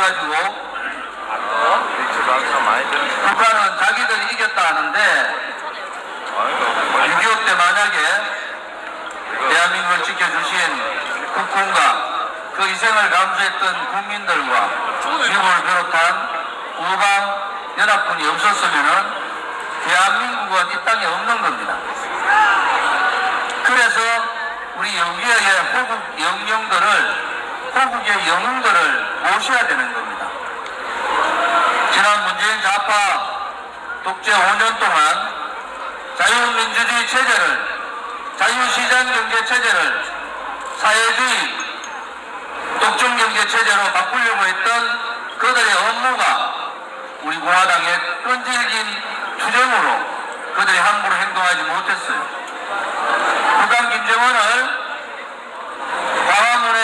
가지고 북한은 자기들이 이겼다 하는데 6.25 때 만약에 대한민국을 지켜주신 국군과 그 희생을 감수했던 국민들과 미국을 비롯한 우방 연합군이 없었으면은 대한민국은 이 땅에 없는 겁니다. 그래서 우리 여기에 호국 영령들을, 호국의 영웅들을 모셔야 되는 겁니다. 지난 문재인 좌파 독재 5년 동안 자유민주주의 체제를, 자유시장 경제 체제를 사회주의 독점경제 체제로 바꾸려고 했던 그들의 업무가 우리 공화당의 끈질긴 투쟁으로 그들이 함부로 행동하지 못했어요. 북한 김정은을 광화문에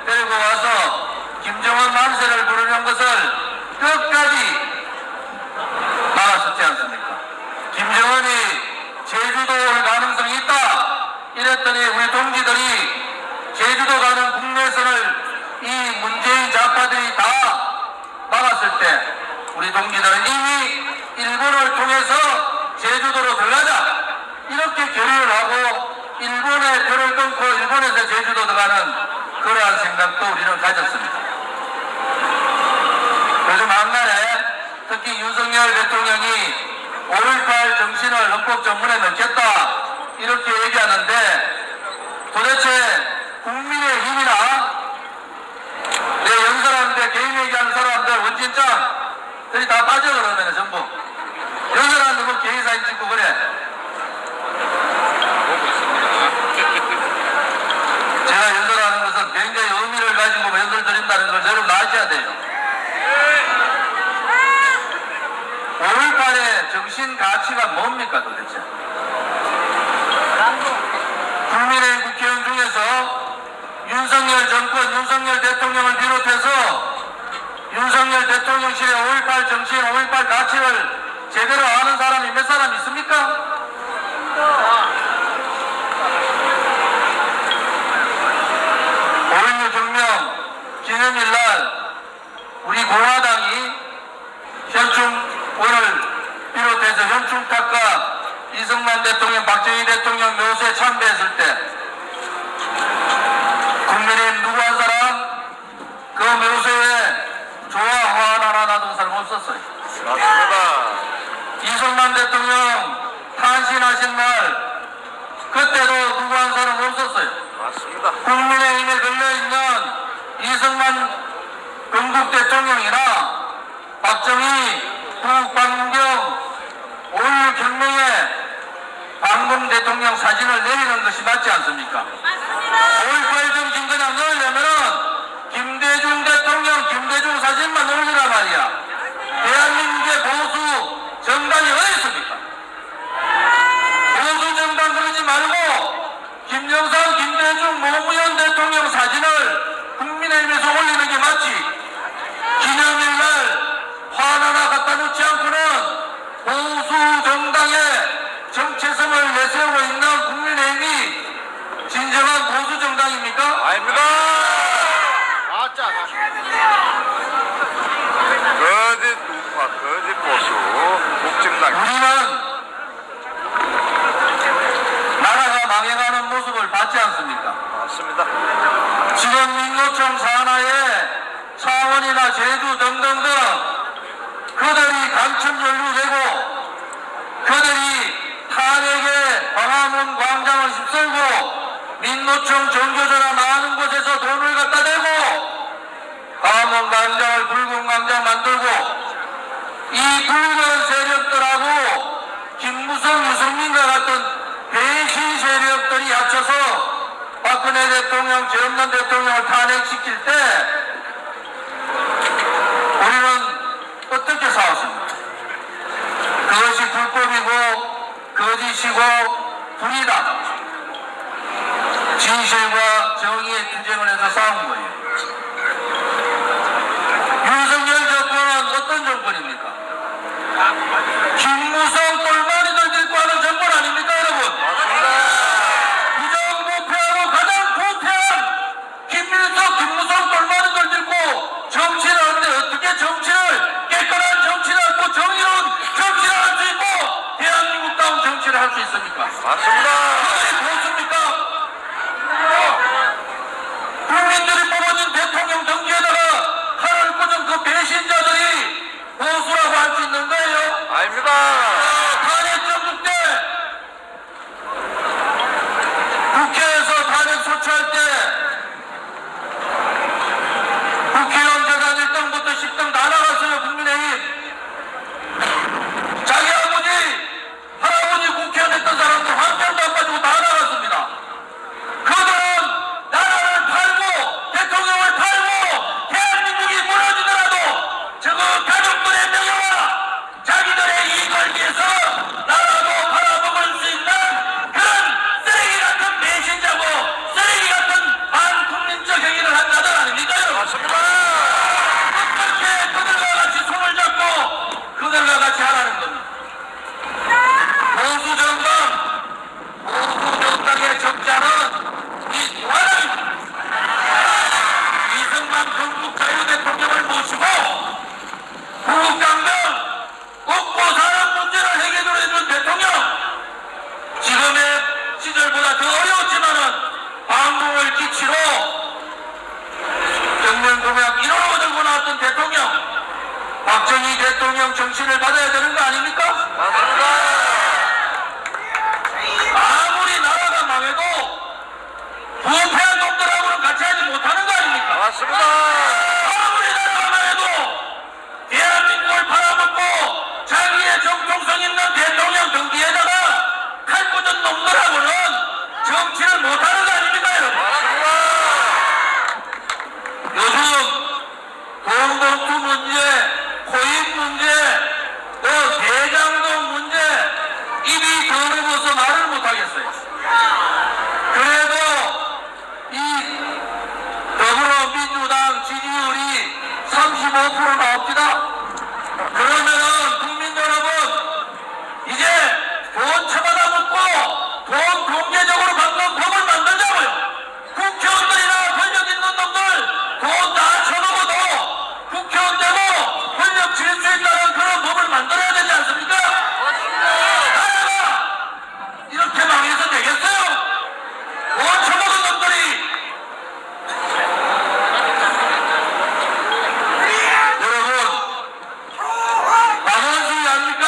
데리고 와서 김정은 만세를 부르는 것을 끝까지 막았었지 않습니까? 김정은이 제주도 올 가능성이 있다 이랬더니 우리 동지들이 제주도 가는 국내선을 이 문재인 좌파들이 다 막았을 때 우리 동지들은 이미 일본을 통해서 제주도로 들어가자 이렇게 결의를 하고 일본의 표를 끊고 일본에서 제주도 들어가는 그러한 생각도 우리는 가졌습니다. 요즘 한간에 특히 윤석열 대통령이 5.18 정신을 헌법 전문에 넣겠다 이렇게 얘기하는데 도대체 국민의 힘이나 내 연설하는데 개인 얘기하는 사람들 원진짱들이 다 빠져 그러면 전부 연설하는 거 개인 사진 찍고 그래. 제가 연설하는 것은 굉장히 의미를 가지고 연설 드린다는 걸 여러분 아셔야 돼요. 5.18의 정신 가치가 뭡니까 도대체? 국민의힘 국회의원 중에서 윤석열 정권, 윤석열 대통령을 비롯해서 윤석열 대통령실의 5.18 정신, 5.18 가치를 제대로 아는 사람이 몇 사람 있습니까? 5.16 혁명 기념일날 우리 공화당이 현충원을 비롯해서 현충탑과 이승만 대통령, 박정희 대통령 묘소에 참배했을 때 국민의힘 누구 한 사람 그 묘소에 조화 화환 하나 놔둔 사람 없었어요. 맞습니다. 이승만 대통령 탄신하신 날 그때도 누구 한 사람 없었어요. 맞습니다. 국민의힘에 걸려있는 이승만 건국 대통령이나 박정희, 국방경, 5.16 혁명에 방금 대통령 사진을 내리는 것이 맞지 않습니까? 5.18 정신 그냥 넣으려면은 김대중 대통령, 김대중 사진만 넣으시란 말이야. 대한민국의 보수 정당이 어디 있습니까? 보수 정당 그러지 말고 김영삼, 김대중, 노무현 대통령 사진을 국민의힘에서 올리는 게 맞지. 기념일날 화환 하나 갖다 놓지 않고는 보수 정당의 정체성을 내세우고 있는 국민의힘이 진정한 보수 정당입니까? 아닙니다. 맞자. 거짓 우파, 거짓 보수, 국정당. 우리는 나라가 망해가는 모습을 봤지 않습니까? 맞습니다. 지금 민노총 산하에 창원이나 제주 등등등 그들이 간첩 연루되고 그들이 탄핵에 광화문 광장을 휩쓸고 민노총 정교조나 나가는 곳에서 돈을 갖다 대고 광화문 광장을 붉은 광장 만들고 이 붉은 세력들하고 김무성, 유승민과 같은 배신 세력들이 합쳐서 박근혜 대통령, 전현 대통령을 탄핵시킬 때 우리는 어떻게 싸웠습니까? 그것이 불법이고 거짓이고 불이다. 진실과 정의의 투쟁을 해서 싸운 거예요. 윤석열 정권은 어떤 정권입니까? 김무성 똘마니들 데리고 하는 정권 아닙니까 여러분? 부정부패하고 가장 부패한 김무성 똘마니들 박정희 대통령 정신을 받아야 되는 거 아닙니까? 맞습니다. 아무리 나라가 망해도 부패한 놈들하고는 같이 하지 못하는 거 아닙니까? 맞습니다. 아무리 나라가 망해도 대한민국을 팔아먹고 자기의 정통성 있는 대통령 등뒤에다가 칼 꽂은 놈들하고는 정치를 못하는 거 아닙니까, 여러분? 요즘 돈봉투 문제, 코인 문제, 또 대장동 문제 입이 더러워서 말을 못하겠어요. 그래도 이 더불어민주당 지지율이 35% 나옵니다. 그러면은 국민 여러분 이제 돈 쳐받아 먹고 돈 공개적으로 받는 법을 만들자고요. 국회의원들이나 권력 있는 놈들 돈 다 쳐먹어도 국회의원 되고 권력 질 수 있다는 그런 법을 만들어야 되지 않습니까? 나라가 이렇게 망해서 되겠어요? 돈 쳐먹은 놈들이 여러분 박원순이 압니까?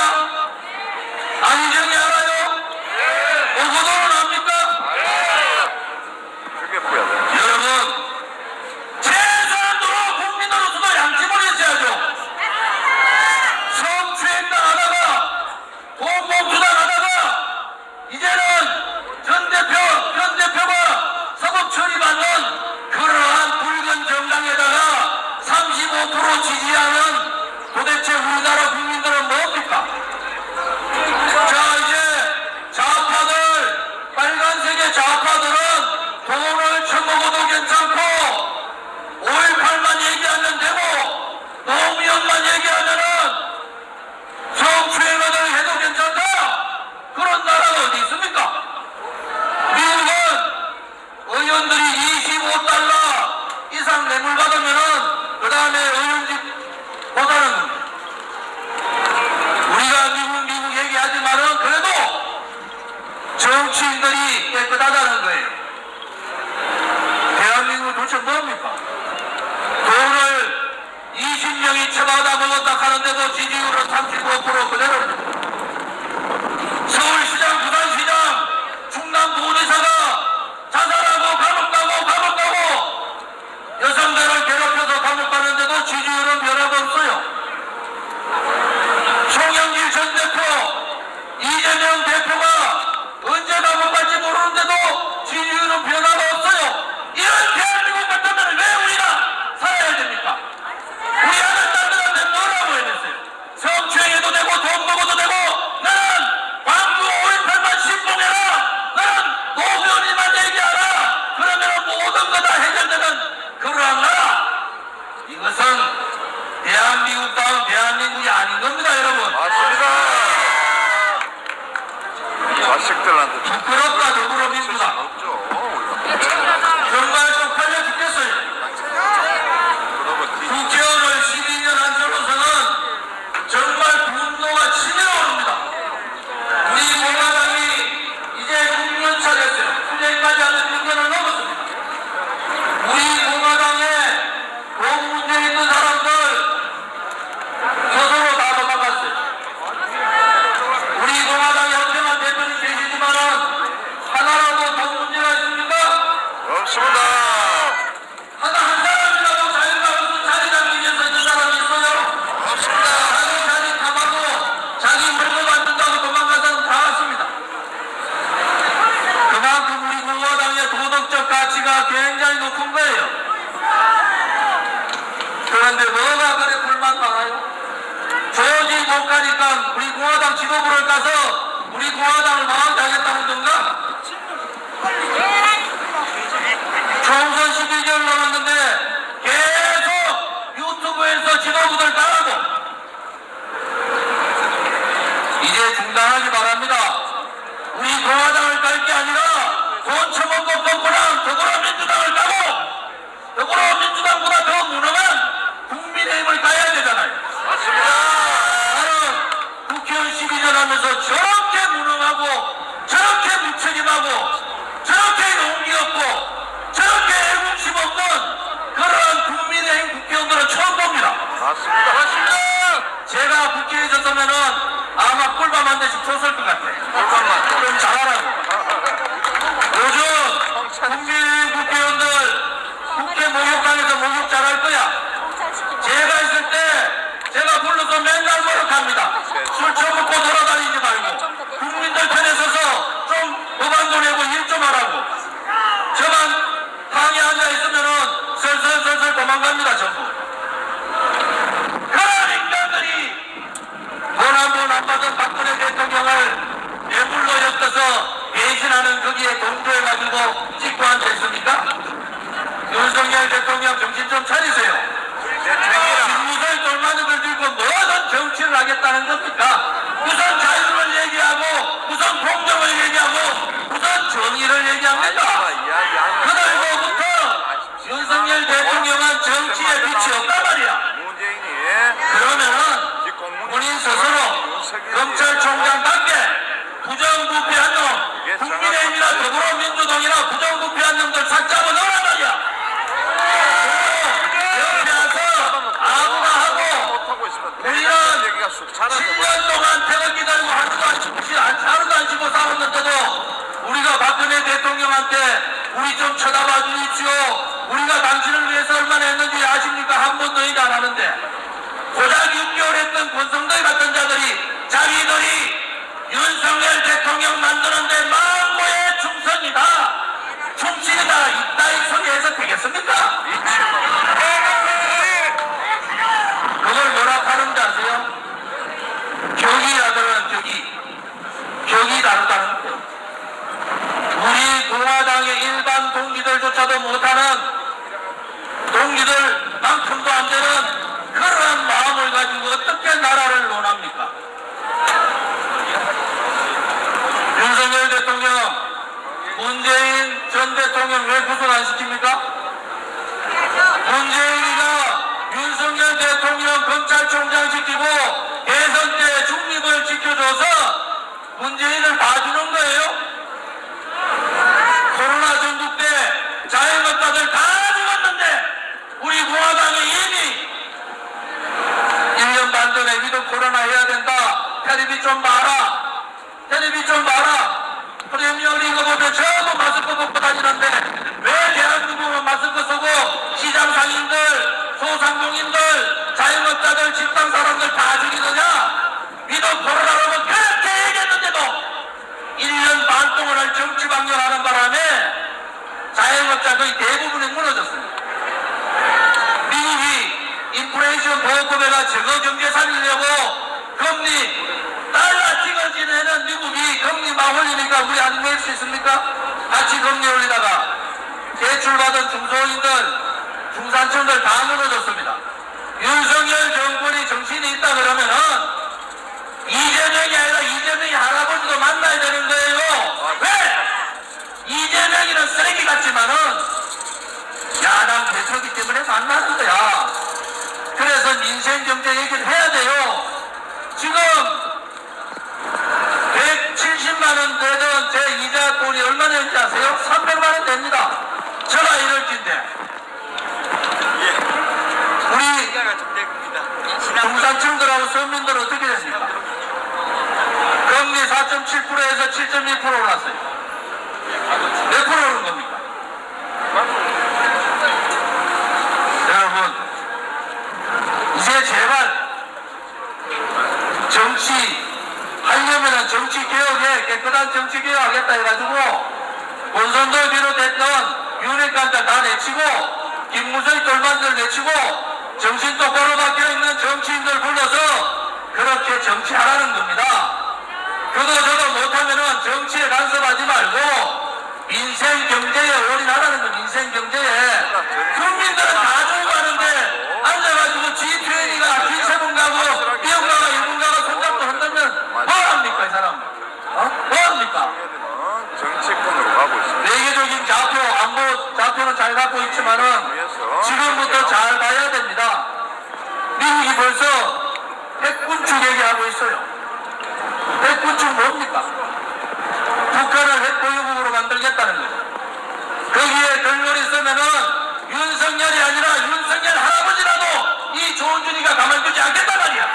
안희정이 알아요? 오고도는 압니까? 그게 뭐야? 여러분 최소한으로 국민으로서도 양심을 있어야죠. 성추행당하다가 돈봉투당하다가 이제는 전 대표가 사법 처리받는 그러한 붉은 정당에다가 35% 지지하는 도대체 우리나라 국민들은 뭡니까? 자 이제 좌파들 빨간색의 좌파들은 돈을 처먹어도 괜찮고 5.18만 얘기하면 되고 노무현만 얘기하면은 성추행을 해도 괜찮다. 그런 나라가 어디 있습니까? 미국은 의원들이 25달러 이상 뇌물 받으면은 그 다음에 의원직보다는 우리가 미국 얘기하지만은 그래도 정치인들이 깨끗하다는 거예요. 대한민국은 도대체 뭡니까? 돈을 20명이 쳐받아 먹었다 하는데도 지지율은 35% 그대로입니다. 서울시장, 부산시장, 충남도지사가 자살하고 감옥 가고 여성들을 괴롭혀서 감옥 가는데도 지지율은 변화가 없어요. 송영길 전 대표, 이재명 대표가 언제 감옥 갈지 모르는데도 지지율은 변화가 없어요. 이런 대한민국 같으면 왜 우리가 살아야 됩니까? 우리 아는 딸들한테 뭐라고 해냈어요? 성추행해도 되고 돈 먹어도 되고 나는 광주 5.18만 신봉해라. 나는 노무현이만 얘기하라. 그러면 모든 거 다 해결되는 그러한 나라. 이것은 대한민국다운 대한민국이 아닌 겁니다, 여러분. 맞습니다. 자식들한테 부끄럽다, 더불어민주당. 없죠. 우리가 정말 쪽팔려 죽겠어요. 그러면 국회의원을 12년 한 저로서는 정말 분노가 치밀어오릅니다. 우리 공화당이 이제 6년차 됐어요. 투쟁까지 하는 6년을 넘었습니다. 우리 공화당에 돈 문제 있는 사람들 스스로 다 도망갔어요. 우리 공화당에 현명한 대표님 계시지만은 하나라도 돈 문제가 있습니까? 없습니다. 한 사람이라도 자기가 무슨 자리 잡기 위해서 있는 사람이 있어요? 없습니다. 자기 자리 탐하고 자기 물건 만든다고 도망간 사람 다 왔습니다. 그만큼 우리 공화당의 도덕적 가치가 굉장히 높은 거예요. 그런데 뭐가 그래 불만 많아요? 조지 못 가니까 우리 공화당 지도부를 가서 우리 공화당을 망하겠다는 건가? 총선 12개월 남았는데 계속 유튜브에서 지도부들 따라고 이제 중단하기 바랍니다. 우리 공화당을 깔 게 아니라 돈 처먹고 뻔뻔한 더불어민주당을 따고 더불어민주당보다 더 무능한 국민의힘을 가야 되잖아요. 맞습니다. 나는 국회의원 12년 하면서 저렇게 무능하고 저렇게 무책임하고 저렇게 용기 없고 저렇게 애국심 없는 그러한 국민의힘 국회의원들은 처음 봅니다. 맞습니다. 맞습니다. 기회 줬으면은 아마 꿀밤 한 대씩 줬을 것 같아. 좀 잘하라고. 요즘 국민 국회의원들 국회 목욕탕에서 목욕 잘할 거야. 제가 있을 때 제가 불러서 맨날 모욕합니다. 술 처먹고 돌아다니지 말고 국민들 편에 서서 좀 법안도 내고 일 좀 하라고. 저만 방에 앉아 있으면은 슬슬슬슬 도망갑니다 전부. 그런 인간들이 돈 한 번 안 받은 박근혜 대통령을 뇌물로 엮어서 배신하는 거기에 동조해가지고 찍고 앉아있습니까? 윤석열 대통령 정신 좀 차리세요. 김무성 돌마니들 들고 뭐든 정치를 하겠다는 겁니까? 우선 자유를 얘기하고 우선 공정을 얘기하고 우선 정의를 얘기합니다. 그날로부터 윤석열 대통령은 정치에 빛이 없단 말이야. 그러면은 본인 스스로 검찰총장답게 부정부패한 놈, 국민의힘이나 더불어민주당이나 부정부패한 놈들 싹 잡아 넣으란 말이야. 옆에 와서 아무나 하고 우리는 10년 동안 태극 기다리고 하루도 안 쉬고 싸웠는데도 우리가 박근혜 대통령한테 우리 좀 쳐다봐 주십시오. 우리가 당신을 위해서 얼마나 했는지 아십니까? 한 번도 얘기 안 하는데 고작 6개월 했던 권성도의 같은 자들이 자기들이 윤석열 대통령 만드는데 망고의 충성이다, 충신이다, 이따위 소리 해서 되겠습니까? 그걸 뭐라 하는지 아세요? 격이라더는 격이 다르다는 거예요. 우리 공화당의 일반 동기들조차도 못하는 동기들만큼도 안 되는 그런 마음을 가지고 어떻게 나라를 논합니까? 윤석열 대통령, 문재인 전 대통령 왜 구속 안 시킵니까? 문재인이가 윤석열 대통령 검찰총장 시키고 대선 때 중립을 지켜줘서 문재인을 봐주는 거예요? 코로나 전국 때 자영업자들 다 죽었는데 우리 공화당이 이미 1년 반 전에 위드 코로나 해야 된다. 텔레비 좀 봐라. 프리미어리그 보면 전부 마스크 벗고 다니는데 왜 대한민국은 마스크 쓰고 시장 상인들, 소상공인들, 자영업자들, 직장 사람들 다 죽이느냐? 위드 코로나라고 그렇게 얘기했는데도 1년 반 동안 정치 방역하는 바람에 자영업자 거의 대부분이 무너졌습니다. 미국이 인플레이션 보호법에가 저거 경제 살리려고 금리 달러 찍어지는 미국이 금리 막 올리니까 우리 안 낼 수 있습니까? 같이 금리 올리다가 대출받은 중소인들, 중산층들 다 무너졌습니다. 윤석열 정권이 정신이 있다 그러면은 이재명이 아니라 이재명이 할아버지도 만나야 되는 거예요. 왜? 이재명이는 쓰레기 같지만은 야당 대표기 때문에 만나는 거야. 그래서 민생 경제 얘기를 해야 돼요. 지금 170만 원 되던 제 이자 돈이 얼마냐는지 아세요? 300만 원 됩니다. 저가 이럴진데 우리 중산층들하고 서민들은 어떻게 됐습니까? 금리 4.7%에서 7.1% 올랐어요. 몇 프로 오른 겁니까? 여러분, 이제 제발 정치 하려면은 정치 개혁에 깨끗한 정치 개혁 하겠다 해가지고 권선도 비롯했던 윤핵관들 다 내치고 김무성 돌만들 내치고 정신 똑바로 박혀있는 정치인들 불러서 그렇게 정치하라는 겁니다. 그거 저거 못하면은 정치에 간섭하지 말고 민생 경제에 올인하라는 거. 민생 경제에 국민들은 다 좋고 하는데 앉아가지고 G20가 G7 가고 미국 가고 일본 가고 손잡고 흔들면 뭐합니까 이 사람? 뭐합니까? 정치권으로 가고 있습니다. 외교적인 좌표, 안보 좌표는 잘 갖고 있지만은 지금부터 잘 봐야 됩니다. 미국이 벌써 핵군축 얘기하고 있어요. 핵군축 뭡니까? 북한을 핵보유국으로 만들겠다는 거죠. 거기에 결론이 쓰면은 윤석열이 아니라 윤석열 할아버지라도 이 조은준이가 가만두지 않겠단 말이야.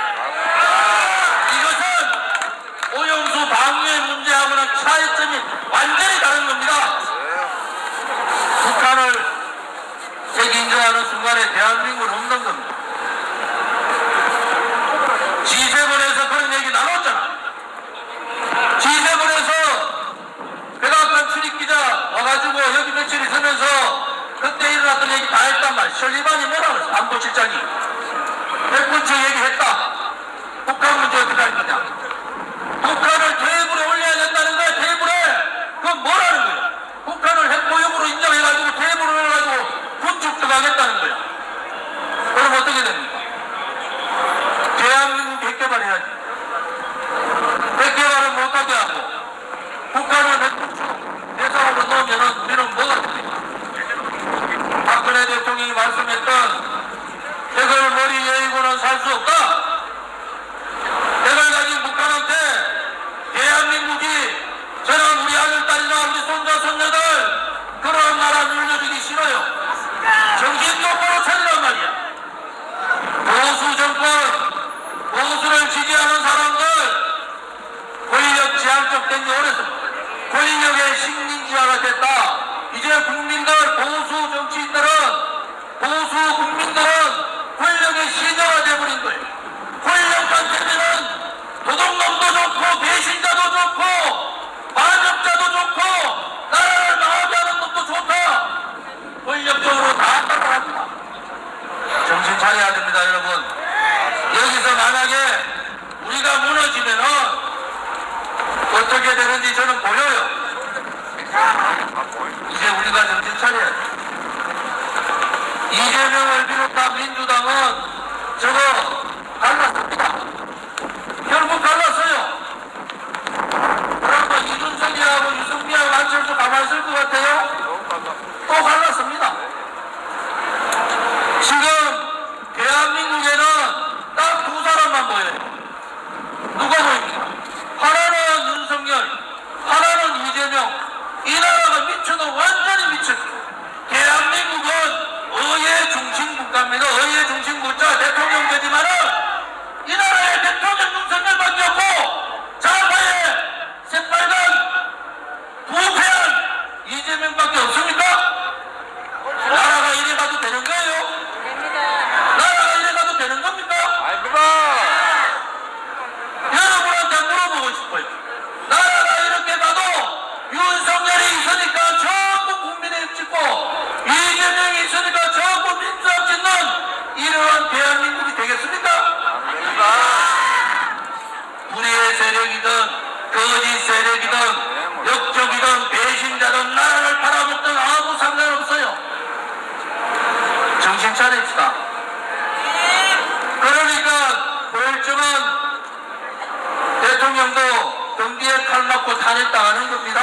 탄핵당하는 겁니다.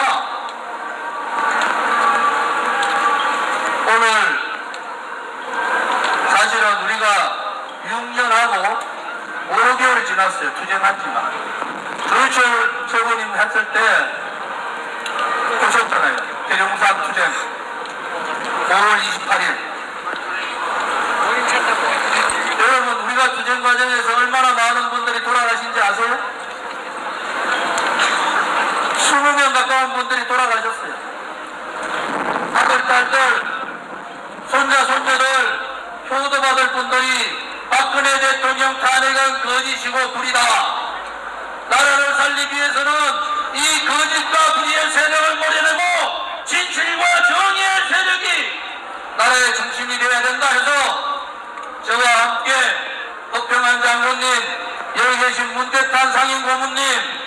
오늘 사실은 우리가 6년하고 5개월 지났어요. 투쟁하지만. 조희철 최고님 했을 때 보셨잖아요. 대룡산 투쟁 5월 28일. 여러분, 우리가 투쟁 과정에서 얼마나 많은 분들이 돌아가신지 아세요? 20명 가까운 분들이 돌아가셨어요. 아들, 딸들, 손자, 손녀들, 효도 받을 분들이 박근혜 대통령 탄핵은 거짓이고 불이다. 나라를 살리기 위해서는 이 거짓과 불의의 세력을 몰아내고 진실과 정의의 세력이 나라의 중심이 되어야 된다 해서 저와 함께 허평한 장로님, 여기 계신 문태탄 상임고문님,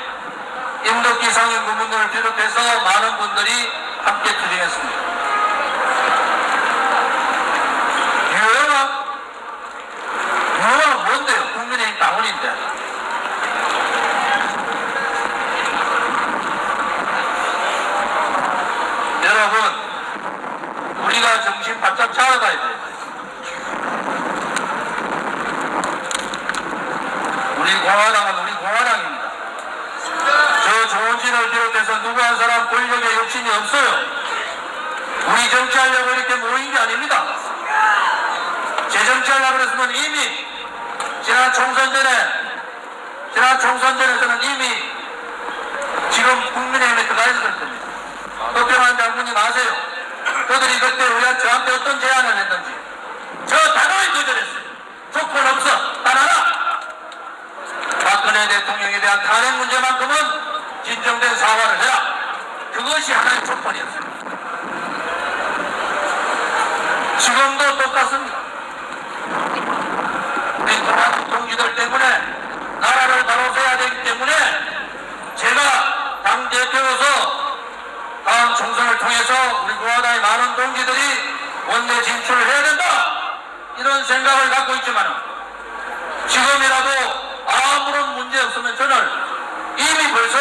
임덕기 상임고문님을 비롯해서 많은 분들이 함께 투쟁했습니다. 유효가 뭔데요? 국민의힘 당원인데. 여러분, 우리가 정신 바짝 차려가야 돼요. 우리 공화당은 우리 공화당입니다. 저 조원진을 비롯해서 누구 한 사람 권력에 욕심이 없어요. 우리 정치하려고 이렇게 모인 게 아닙니다. 재정치하려고 그랬으면 이미 지난 총선 전에서는 이미 지금 국민의힘에 들어가 있을 겁니다. 허평한 장군님 아세요? 그들이 그때 저한테 어떤 제안을 했는지. 저 단호히 거절했어요. 조건 없어. 따라라. 박근혜 대통령에 대한 탄핵 문제만큼은 진정된 사과를 해라. 그것이 하나의 조건이었습니다. 지금도 똑같습니다. 우리 공화국 동지들 때문에 나라를 바로서야 되기 때문에 제가 당대표로서 다음 총선을 통해서 우리 공화당의 많은 동지들이 원내 진출을 해야 된다. 이런 생각을 갖고 있지만 지금이라도 아무런 문제 없으면 저는 이미 벌써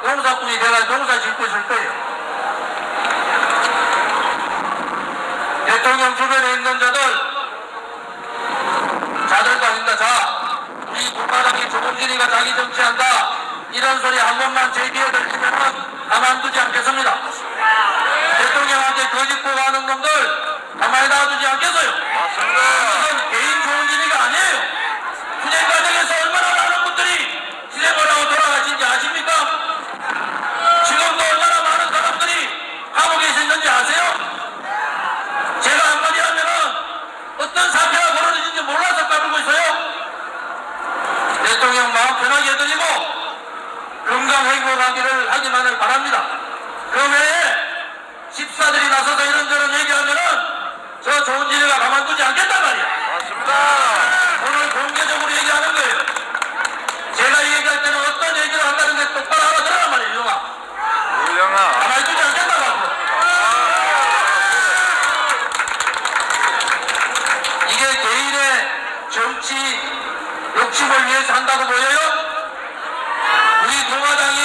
농사꾼이 돼가지고 농사 짓고 있을 거예요. 대통령 주변에 있는 자들도 아닌다. 자, 우리 공화당이 조범진이가 자기 정치한다. 이런 소리 한 번만 제기해 들리면 가만두지 않겠습니다. 대통령한테 거짓 보고하는 놈들 가만히 놔두지 않겠어요. 맞습니다. 이건 개인 조범진이가 아니에요. 투쟁 과정에서 얼마나 많은 분들이 희생을 하고 돌아가신지 아십니까? 지금도 얼마나 많은 사람들이 감옥에 있었는지 아세요? 제가 한마디 하면은 어떤 사태가 벌어지는지 몰라서 까불고 있어요. 대통령 마음 편하게 해드리고 건강 행복하기를 하기만을 바랍니다. 그 외에 집사들이 나서서 이런저런 얘기하면은 저 좋은 일이가 가만두지 않겠단 말이야. 맞습니다. 오늘 공개적으로 얘기하는 거예요. 제가 얘기할 때는 어떤 얘기를 한다는 게 똑바로 알아들으란 말이에요. 유영아. 유영아. 가만히 두지 않겠다고 앞으로. 이게 개인의 정치 욕심을 위해서 한다고 보여요? 우리 공화당이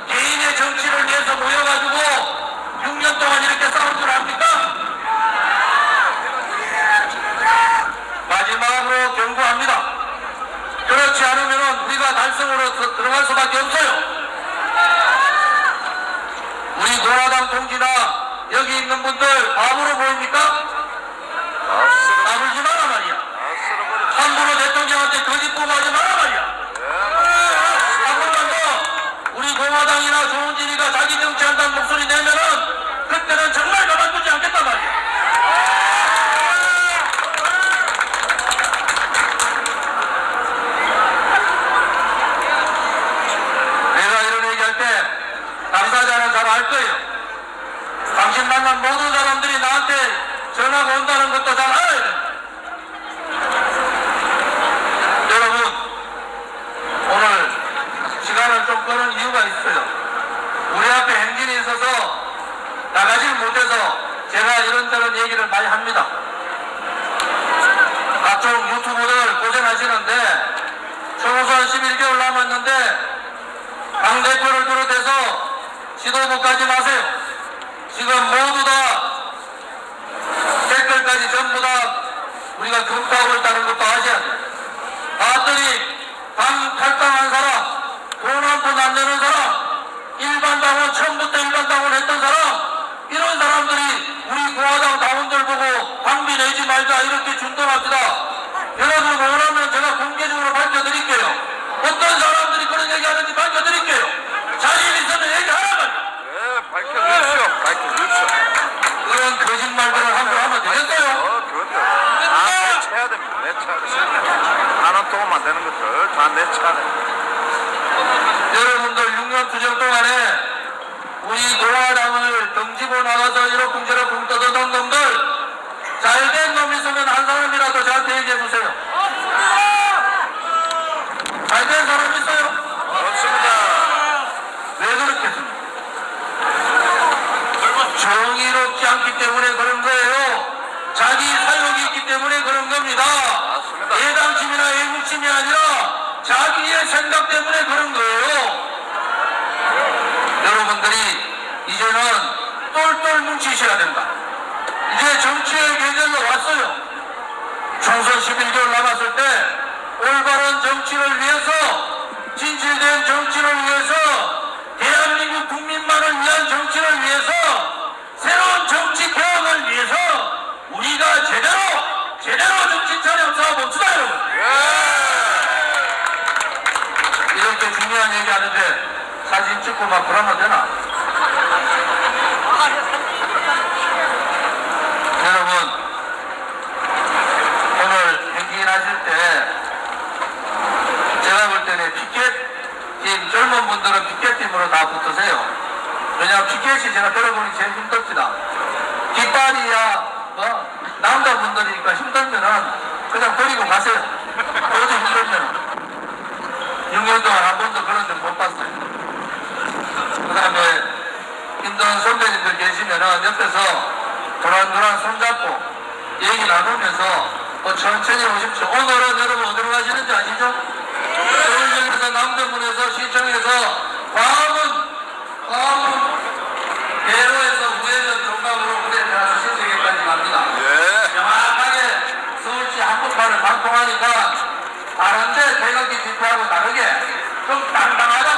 개인의 정치를 위해서 모여가지고 6년 동안 이렇게 싸운 줄 압니까? 마지막으로 경고합니다. 그렇지 않으면 우리가 달성으로 들어갈 수밖에 없어요. 우리 공화당 동지나 여기 있는 분들 바보로 보입니까? 까불지 마라 말이야. 함부로 대통령한테 거짓 보고하지 마라 말이야. 한 번만 더 우리 공화당이나 조은진이가 자기 정치한다는 목소리 내면은 그때는 정말 가만두지 않겠단 말이야. 내가 이런 얘기할 때 당사자는 잘 알 거예요. 당신 만난 모든 사람들이 나한테 전화가 온다는 것도 잘 알아야 돼. 여러분, 오늘 시간을 좀 끄는 이유가 있어요. 우리 앞에 행진이 있어서 나가질 못해서 제가 이런저런 얘기를 많이 합니다. 각종 유튜브들 고생하시는데 총선 11개월 남았는데 당대표를 비롯해서 지도부까지 마세요. 지금 모두 다 댓글까지 전부 다 우리가 검토하고 있다는 것도 아셔야 돼요. 봤더니 당 탈당한 사람, 돈 한 푼 안 내는 사람, 일반 당원 처음부터 일반 당원 했던 사람, 이런 사람들이 우리 공화당 당원들 보고 당비 내지 말자 이렇게 준동합니다. 여러분 원하면 제가 공개적으로 밝혀드릴게요. 어떤 사람들이 그런 얘기하는지 밝혀드릴게요. 자신 있으면 얘기하라면. 예, 밝혀주십시오. 밝혀주십시오. 그런 거짓말들을 함부로 하면 되겠어요? 그것들 다 내쳐야 됩니다. 내쳐야 됩니다. 하는 동안만 되는 것들 다 내쳐야 됩니다. 여러분들 6년 투정 동안에 우리 공화당을 덩치고 나가서 이러쿵저러쿵 떠드는 놈들, 잘된 놈 있으면 한 사람이라도 저한테 얘기해 주세요. 잘된 사람 있어요? 그렇습니다. 왜 그렇겠습니까? 정의롭지 않기 때문에 그런 거예요. 자기 사욕이 있기 때문에 그런 겁니다. 맞습니다. 애당심이나 애국심이 아니라 자기의 생각 때문에 그런 거예요. 여러분들이 이제는 똘똘 뭉치셔야 된다. 이제 정치의 계절로 왔어요. 총선 11개월 남았을 때 올바른 정치를 위해서, 진실된 정치를 위해서, 대한민국 국민만을 위한 정치를 위해서, 새로운 정치 개혁을 위해서 우리가 제대로 정신 차려 싸워봅시다, 여러분. 이렇게 중요한 얘기 하는데 사진 찍고 막 그러면 되나? 여러분, 오늘 행진하실 때 제가 볼 때는 피켓팀, 젊은 분들은 피켓팀으로 다 붙으세요. 왜냐하면 피켓이 제가 들어보니 제일 힘듭니다. 깃발이야 뭐 남자분들이니까 힘들면은 그냥 버리고 가세요. 도저히 힘들면은. 6년 동안 한 번도 그런 적 못 봤어요. 그 다음에 힘든 선배님들 계시면은 옆에서 도란도란 손잡고 얘기 나누면서 천천히 오십시오. 오늘은 여러분 어디로 가시는지 아시죠? 서울역에서 남대문에서 시청에서 광화문 대로에서 우회전 종각으로 무대 들어서 신세계까지 갑니다. 예. 정확하게 서울시 한복판을 방통하니까 다른데 대각기 집회하고 다르게 좀 당당하다